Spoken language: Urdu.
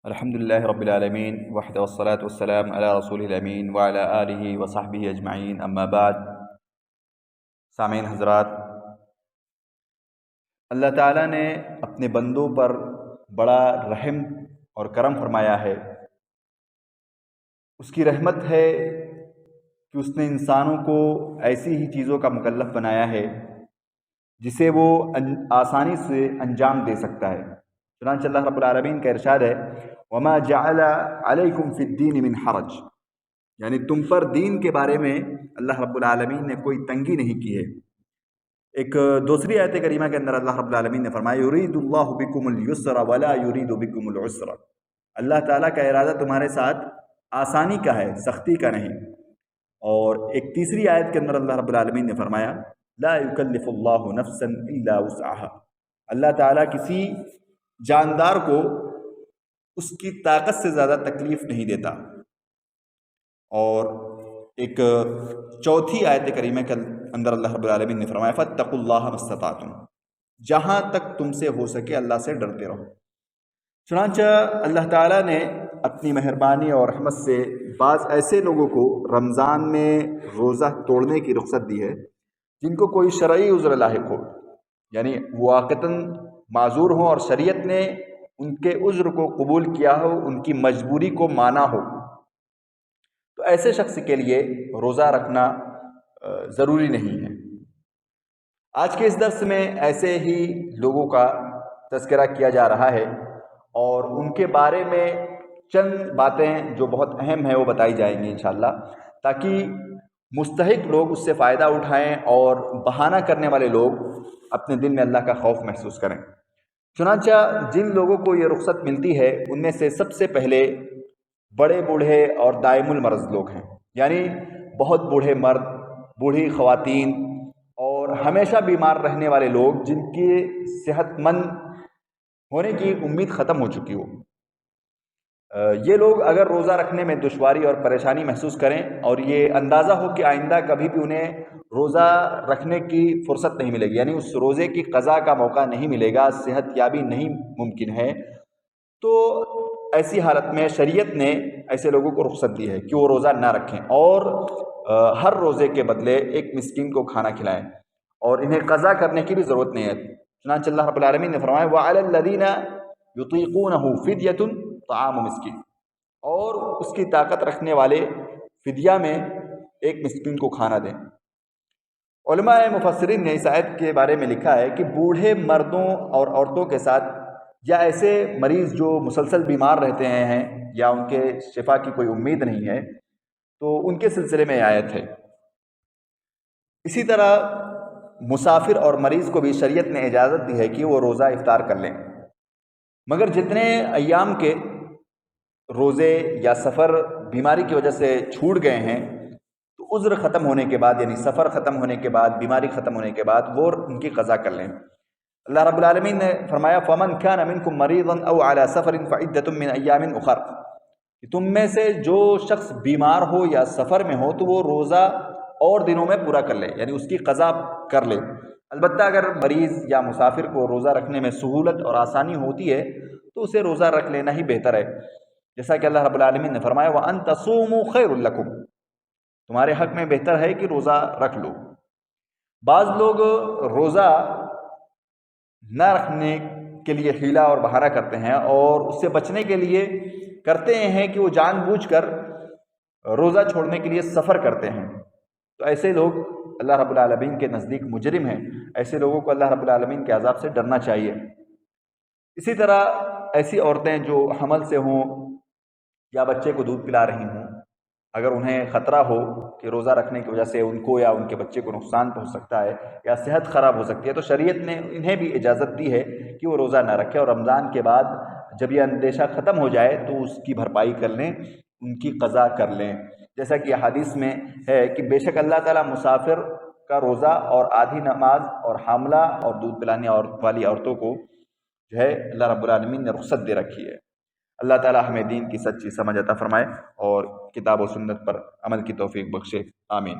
الحمدللہ رب العالمین وحدہ والصلاة والسلام علی رسول الامین وعلی آلہ وصحبہ اجمعین اما بعد۔ سامعین حضرات، اللہ تعالیٰ نے اپنے بندوں پر بڑا رحم اور کرم فرمایا ہے۔ اس کی رحمت ہے کہ اس نے انسانوں کو ایسی ہی چیزوں کا مکلف بنایا ہے جسے وہ آسانی سے انجام دے سکتا ہے۔ چنانچہ اللہ رب العالمین کا ارشاد ہے وَمَا جَعَلَ عَلَيْكُمْ فِي الدِّينِ مِنْ حَرَجٍ، یعنی تم پر دین کے بارے میں اللہ رب العالمین نے کوئی تنگی نہیں کی ہے۔ ایک دوسری آیت کریمہ کے اندر اللہ رب العالمین نے فرمایا يُرِيدُ اللَّهُ بِكُمُ الْيُسْرَ وَلَا يُرِيدُ بِكُمُ الْعُسْرَ، اللہ تعالیٰ کا ارادہ تمہارے ساتھ آسانی کا ہے، سختی کا نہیں۔ اور ایک تیسری آیت کے اندر اللہ رب العالمین نے فرمایا لا يكلف اللہ نفسا الا وسعها، اللہ تعالیٰ کسی جاندار کو اس کی طاقت سے زیادہ تکلیف نہیں دیتا۔ اور ایک چوتھی آیت کریمہ کے اندر اللہ رب العالمین نے فرمایا فاتقوا اللہ ما استطعتم، جہاں تک تم سے ہو سکے اللہ سے ڈرتے رہو۔ چنانچہ اللہ تعالیٰ نے اپنی مہربانی اور رحمت سے بعض ایسے لوگوں کو رمضان میں روزہ توڑنے کی رخصت دی ہے جن کو کوئی شرعی عذر لاحق ہو، یعنی واقعتاً معذور ہوں اور شریعت نے ان کے عذر کو قبول کیا ہو، ان کی مجبوری کو مانا ہو، تو ایسے شخص کے لیے روزہ رکھنا ضروری نہیں ہے۔ آج کے اس درس میں ایسے ہی لوگوں کا تذکرہ کیا جا رہا ہے اور ان کے بارے میں چند باتیں جو بہت اہم ہیں وہ بتائی جائیں گی انشاءاللہ، تاکہ مستحق لوگ اس سے فائدہ اٹھائیں اور بہانہ کرنے والے لوگ اپنے دل میں اللہ کا خوف محسوس کریں۔ چنانچہ جن لوگوں کو یہ رخصت ملتی ہے ان میں سے سب سے پہلے بڑے بوڑھے اور دائم المرض لوگ ہیں، یعنی بہت بوڑھے مرد، بوڑھی خواتین اور ہمیشہ بیمار رہنے والے لوگ جن کی صحت مند ہونے کی امید ختم ہو چکی ہو۔ یہ لوگ اگر روزہ رکھنے میں دشواری اور پریشانی محسوس کریں اور یہ اندازہ ہو کہ آئندہ کبھی بھی انہیں روزہ رکھنے کی فرصت نہیں ملے گی، یعنی اس روزے کی قضا کا موقع نہیں ملے گا، صحت یابی نہیں ممکن ہے، تو ایسی حالت میں شریعت نے ایسے لوگوں کو رخصت دی ہے کہ وہ روزہ نہ رکھیں اور ہر روزے کے بدلے ایک مسکین کو کھانا کھلائیں، اور انہیں قضا کرنے کی بھی ضرورت نہیں ہے۔ چنانچہ اللہ رب العالمین نے فرمایا وَعَلَى الَّذِينَ يُطِيقُونَهُ فِدْيَةٌ طعام مسکین، اور اس کی طاقت رکھنے والے فدیہ میں ایک مسکین کو کھانا دیں۔ علماء مفسرین نے اس آیت کے بارے میں لکھا ہے کہ بوڑھے مردوں اور عورتوں کے ساتھ یا ایسے مریض جو مسلسل بیمار رہتے ہیں یا ان کے شفا کی کوئی امید نہیں ہے، تو ان کے سلسلے میں آیت ہے۔ اسی طرح مسافر اور مریض کو بھی شریعت نے اجازت دی ہے کہ وہ روزہ افطار کر لیں، مگر جتنے ایام کے روزے یا سفر بیماری کی وجہ سے چھوٹ گئے ہیں تو عذر ختم ہونے کے بعد، یعنی سفر ختم ہونے کے بعد، بیماری ختم ہونے کے بعد وہ ان کی قضا کر لیں۔ اللہ رب العالمین نے فرمایا فَمَنْ كَانَ مِنْكُمْ مَرِيضًا أَوْ عَلَى سَفَرٍ فَعِدَّةٌ مِّنْ أَيَّامٍ أُخَرَ، کہ تم میں سے جو شخص بیمار ہو یا سفر میں ہو تو وہ روزہ اور دنوں میں پورا کر لے، یعنی اس کی قضا کر لے۔ البتہ اگر مریض یا مسافر کو روزہ رکھنے میں سہولت اور آسانی ہوتی ہے تو اسے روزہ رکھ لینا ہی بہتر ہے، جیسا کہ اللہ رب العالمین نے فرمایا وَأَن تَصُومُوا خَيْرٌ لَكُمْ، تمہارے حق میں بہتر ہے کہ روزہ رکھ لو۔ بعض لوگ روزہ نہ رکھنے کے لیے حیلہ اور بہانہ کرتے ہیں اور اس سے بچنے کے لیے کرتے ہیں کہ وہ جان بوجھ کر روزہ چھوڑنے کے لیے سفر کرتے ہیں، تو ایسے لوگ اللہ رب العالمین کے نزدیک مجرم ہیں۔ ایسے لوگوں کو اللہ رب العالمین کے عذاب سے ڈرنا چاہیے۔ اسی طرح ایسی عورتیں جو حمل سے ہوں یا بچے کو دودھ پلا رہی ہوں، اگر انہیں خطرہ ہو کہ روزہ رکھنے کی وجہ سے ان کو یا ان کے بچے کو نقصان پہنچ سکتا ہے یا صحت خراب ہو سکتی ہے، تو شریعت نے انہیں بھی اجازت دی ہے کہ وہ روزہ نہ رکھیں، اور رمضان کے بعد جب یہ اندیشہ ختم ہو جائے تو اس کی بھرپائی کر لیں، ان کی قضا کر لیں، جیسا کہ حدیث میں ہے کہ بے شک اللہ تعالیٰ مسافر کا روزہ اور آدھی نماز اور حاملہ اور دودھ پلانے والی عورتوں کو جو ہے اللہ رب العالمین نے رخصت دے رکھی ہے۔ اللہ تعالیٰ ہمیں دین کی سچی سمجھ عطا فرمائے اور کتاب و سنت پر عمل کی توفیق بخشے، آمین۔